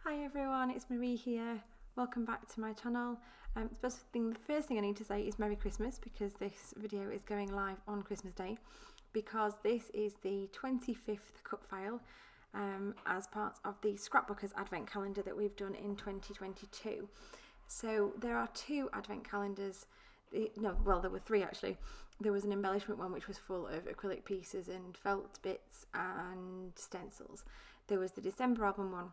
Hi everyone, it's Marie here. Welcome back to my channel. The first thing I need to say is Merry Christmas, because this video is going live on Christmas Day, because this is the 25th cut file as part of the Scrapbookers Advent calendar that we've done in 2022. So there are two Advent calendars. There were three actually. There was an embellishment one which was full of acrylic pieces and felt bits and stencils. There was the December album one,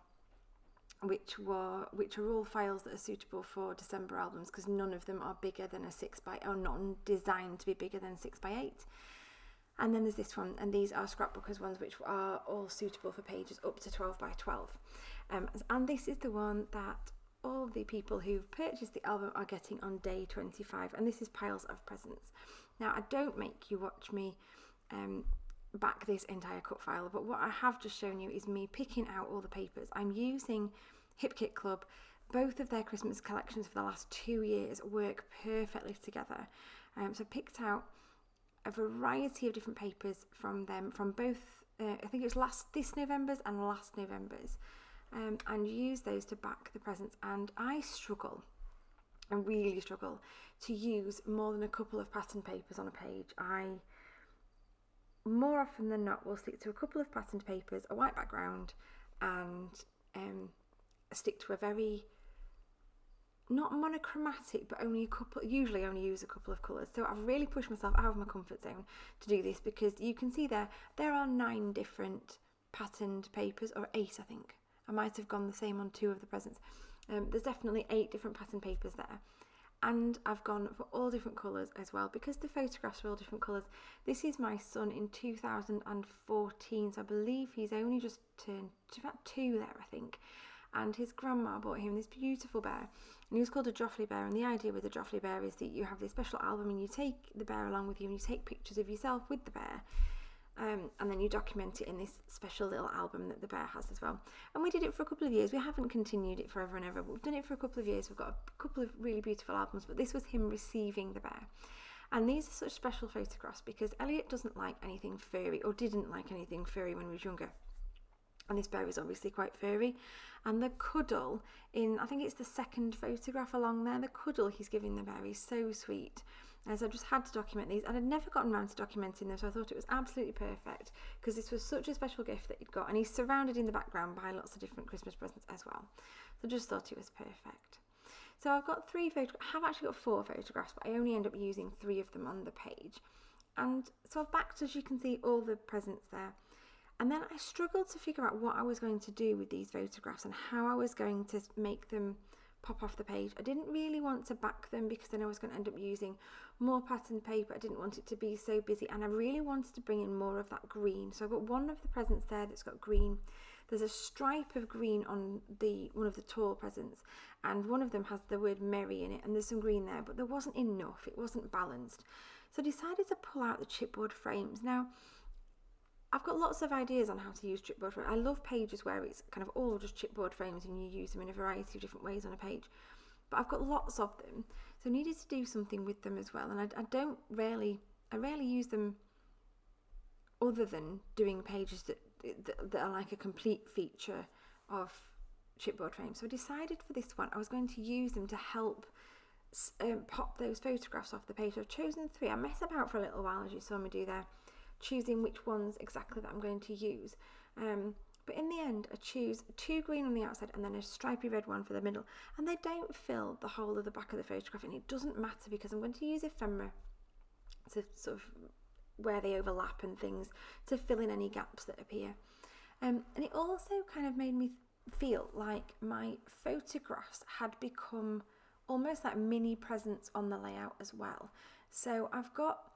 which are all files that are suitable for December albums, because none of them are bigger than a 6x, or not designed to be bigger than 6x8. And then there's this one, and these are Scrapbookers ones, which are all suitable for pages up to 12x12. And this is the one that all the people who've purchased the album are getting on day 25, and this is piles of presents. Now, I don't make you watch me back this entire cut file, but what I have just shown you is me picking out all the papers. I'm using Hip Kit Club. Both of their Christmas collections for the last 2 years work perfectly together. So I picked out a variety of different papers from them, from both I think it was this November's and last November's, and use those to back the presents. And I really struggle to use more than a couple of pattern papers on a page. More often than not, we'll stick to a couple of patterned papers, a white background, and stick to a very, not monochromatic, but usually only use a couple of colours. So I've really pushed myself out of my comfort zone to do this, because you can see there are 9 different patterned papers, or 8 I think. I might have gone the same on 2 of the presents. There's definitely 8 different patterned papers there. And I've gone for all different colours as well, because the photographs are all different colours. This is my son in 2014, so I believe he's only just turned about 2 there, I think. And his grandma bought him this beautiful bear, and he was called a Joffrey bear. And the idea with the Joffrey bear is that you have this special album, and you take the bear along with you, and you take pictures of yourself with the bear. And then you document it in this special little album that the bear has as well. And we did it for a couple of years. We haven't continued it forever and ever, but we've done it for a couple of years. We've got a couple of really beautiful albums, but this was him receiving the bear. And these are such special photographs because Elliot doesn't like anything furry, or didn't like anything furry when he was younger. And this bear is obviously quite furry. And the cuddle I think it's the second photograph along there, the cuddle he's giving the bear is so sweet. And so I just had to document these, and I'd never gotten around to documenting them, so I thought it was absolutely perfect, because this was such a special gift that he'd got, and he's surrounded in the background by lots of different Christmas presents as well. So I just thought it was perfect. So I've got 3 photographs. I have actually got 4 photographs, but I only end up using 3 of them on the page. And so I've backed, as you can see, all the presents there. And then I struggled to figure out what I was going to do with these photographs and how I was going to make them pop off the page. I didn't really want to back them, because then I was going to end up using more patterned paper. I didn't want it to be so busy, and I really wanted to bring in more of that green. So I've got one of the presents there that's got green. There's a stripe of green on one of the tall presents, and one of them has the word merry in it, and there's some green there, but there wasn't enough. It wasn't balanced. So I decided to pull out the chipboard frames. Now, I've got lots of ideas on how to use chipboard frames. I love pages where it's kind of all just chipboard frames and you use them in a variety of different ways on a page. But I've got lots of them, so I needed to do something with them as well. And I rarely use them other than doing pages that are like a complete feature of chipboard frames. So I decided for this one I was going to use them to help pop those photographs off the page. So I've chosen 3. I mess about for a little while, as you saw me do there, choosing which ones exactly that I'm going to use. But in the end, I choose 2 green on the outside and then a stripy red one for the middle. And they don't fill the whole of the back of the photograph, and it doesn't matter, because I'm going to use ephemera to sort of where they overlap and things to fill in any gaps that appear. And it also kind of made me feel like my photographs had become almost like mini presents on the layout as well. So I've got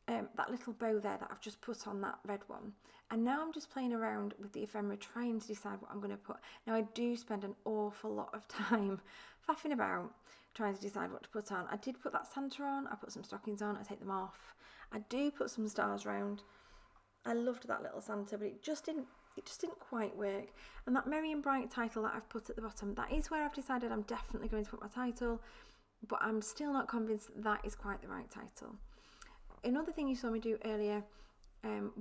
that little bow there that I've just put on that red one, and now I'm just playing around with the ephemera, trying to decide what I'm going to put. Now, I do spend an awful lot of time faffing about trying to decide what to put on. I did put that Santa on, I put some stockings on, I take them off. I do put some stars round. I loved that little Santa, but it just didn't quite work. And that Merry and Bright title that I've put at the bottom, that is where I've decided I'm definitely going to put my title, but I'm still not convinced that is quite the right title. Another thing you saw me do earlier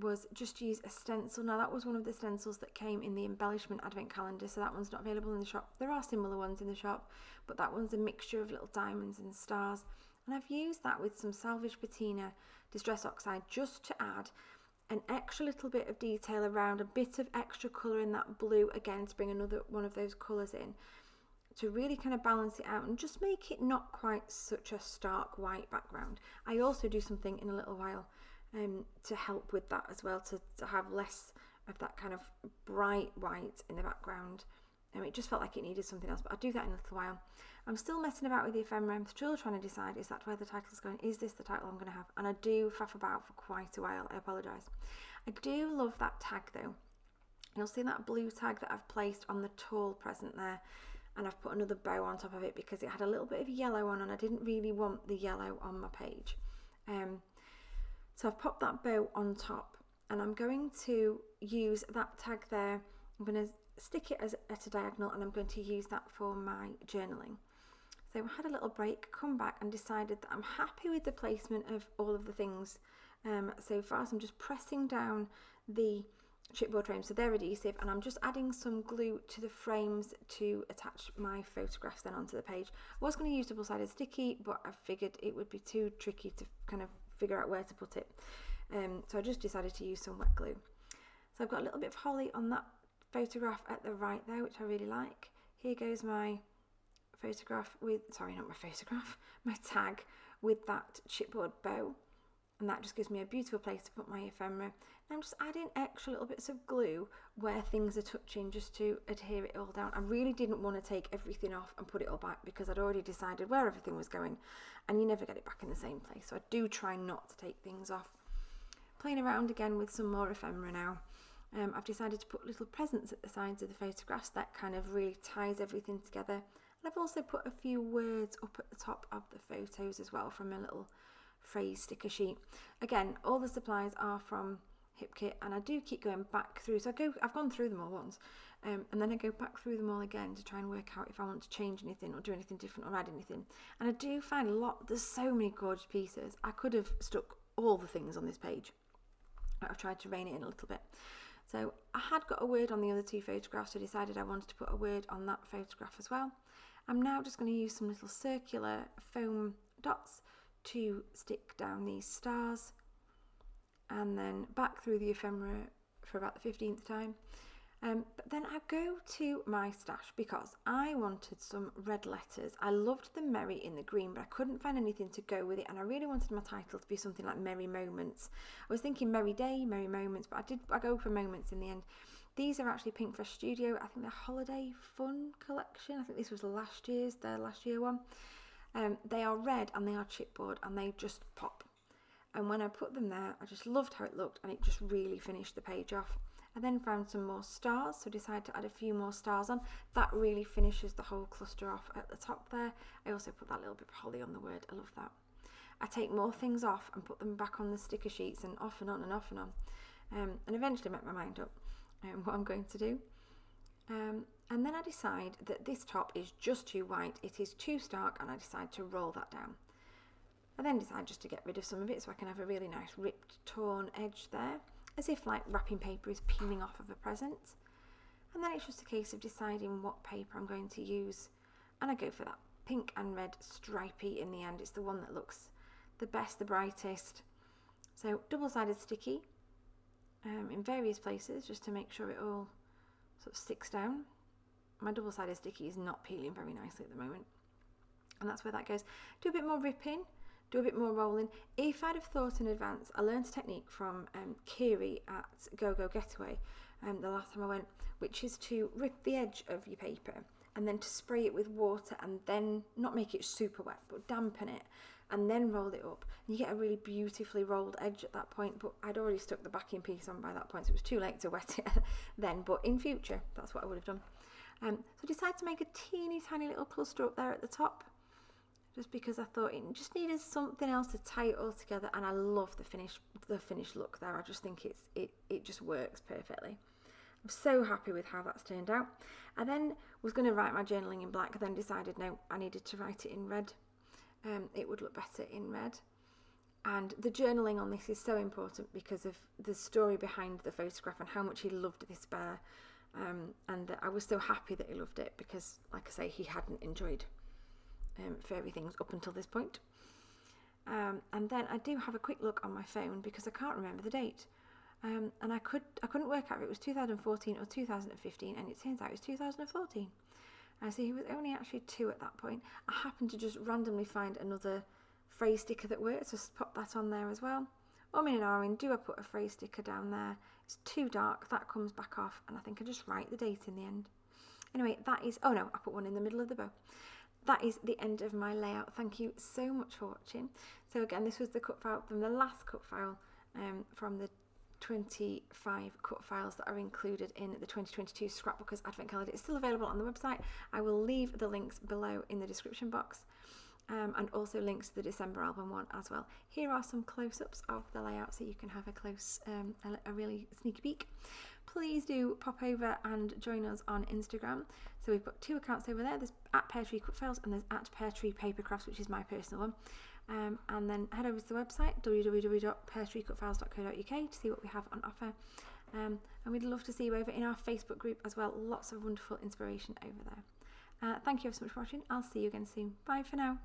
was just use a stencil. Now that was one of the stencils that came in the Embellishment Advent calendar, so that one's not available in the shop. There are similar ones in the shop, but that one's a mixture of little diamonds and stars. And I've used that with some salvage patina distress oxide just to add an extra little bit of detail around, a bit of extra colour in that blue, again to bring another one of those colours in, to really kind of balance it out and just make it not quite such a stark white background. I also do something in a little while to help with that as well, to have less of that kind of bright white in the background. It just felt like it needed something else, but I'll do that in a little while. I'm still messing about with the ephemera. I'm still trying to decide, is that where the title's going? Is this the title I'm going to have? And I do faff about for quite a while. I apologise. I do love that tag though. You'll see that blue tag that I've placed on the tall present there, and I've put another bow on top of it because it had a little bit of yellow on and I didn't really want the yellow on my page. So I've popped that bow on top, and I'm going to use that tag there. I'm going to stick it at a diagonal, and I'm going to use that for my journaling. So I had a little break, come back and decided that I'm happy with the placement of all of the things so far. So I'm just pressing down the chipboard frame, so they're adhesive, and I'm just adding some glue to the frames to attach my photographs then onto the page. I was going to use double-sided sticky, but I figured it would be too tricky to kind of figure out where to put it, so I just decided to use some wet glue. So I've got a little bit of holly on that photograph at the right there, which I really like. Here goes my photograph with, sorry, not my photograph, my tag with that chipboard bow, and that just gives me a beautiful place to put my ephemera. And I'm just adding extra little bits of glue where things are touching, just to adhere it all down. I really didn't want to take everything off and put it all back because I'd already decided where everything was going, and you never get it back in the same place, so I do try not to take things off. Playing around again with some more ephemera now. I've decided to put little presents at the sides of the photographs that kind of really ties everything together. And I've also put a few words up at the top of the photos as well from a little phrase sticker sheet. Again, all the supplies are from HipKit, and I do keep going back through. So I've gone through them all once, and then I go back through them all again to try and work out if I want to change anything or do anything different or add anything. And I do find there's so many gorgeous pieces. I could have stuck all the things on this page. I've tried to rein it in a little bit. So I had got a word on the other two photographs, so I decided I wanted to put a word on that photograph as well. I'm now just going to use some little circular foam dots to stick down these stars, and then back through the ephemera for about the 15th time. But then I go to my stash because I wanted some red letters. I loved the Merry in the green, but I couldn't find anything to go with it, and I really wanted my title to be something like Merry Moments. I was thinking Merry Day, Merry Moments, but I go for Moments in the end. These are actually Pink Fresh Studio. I think they're Holiday Fun collection. I think this was their last year one. They are red and they are chipboard, and they just pop. And when I put them there, I just loved how it looked, and it just really finished the page off. I then found some more stars, so decided to add a few more stars on. That really finishes the whole cluster off at the top there. I also put that little bit of holly on the word. I love that. I take more things off and put them back on the sticker sheets, and off and on and off and on. And eventually make my mind up what I'm going to do. And then I decide that this top is just too white. It is too stark, and I decide to roll that down. I then decide just to get rid of some of it so I can have a really nice ripped, torn edge there, as if like wrapping paper is peeling off of a present. And then it's just a case of deciding what paper I'm going to use, and I go for that pink and red stripy in the end. It's the one that looks the best, the brightest. So double-sided sticky in various places just to make sure it all sort of sticks down. My double-sided sticky is not peeling very nicely at the moment, and that's where that goes. Do a bit more ripping, do a bit more rolling. If I'd have thought in advance, I learned a technique from Kiri at Go Go Getaway the last time I went, which is to rip the edge of your paper and then to spray it with water, and then not make it super wet but dampen it, and then roll it up. And you get a really beautifully rolled edge at that point, but I'd already stuck the backing piece on by that point, so it was too late to wet it then. But in future, that's what I would have done. So I decided to make a teeny tiny little cluster up there at the top, just because I thought it just needed something else to tie it all together, and I love the finished look there. I just think it just works perfectly. I'm so happy with how that's turned out. I then was going to write my journaling in black, then decided no, I needed to write it in red. It would look better in red. And the journaling on this is so important because of the story behind the photograph and how much he loved this bear. And I was so happy that he loved it because, like I say, he hadn't enjoyed furry things up until this point. And then I do have a quick look on my phone because I can't remember the date. And I couldn't work out if it was 2014 or 2015, and it turns out it was 2014. So he was only actually 2 at that point. I happened to just randomly find another phrase sticker that works, so just pop that on there as well. Do I put a phrase sticker down there? It's too dark, that comes back off, and I think I just write the date in the end. Anyway, that is, oh no, I put one in the middle of the bow. That is the end of my layout. Thank you so much for watching. So again, this was the cut file from the last cut file from the 25 cut files that are included in the 2022 Scrapbookers Advent Calendar. It's still available on the website. I will leave the links below in the description box. And also links to the December album one as well. Here are some close-ups of the layout so you can have a close, a really sneaky peek. Please do pop over and join us on Instagram. So we've got 2 accounts over there. There's at Peartree Cutfiles and there's at Peartree Papercrafts, which is my personal one. And then head over to the website www.peartreecutfiles.co.uk to see what we have on offer. And we'd love to see you over in our Facebook group as well. Lots of wonderful inspiration over there. Thank you so much for watching. I'll see you again soon. Bye for now.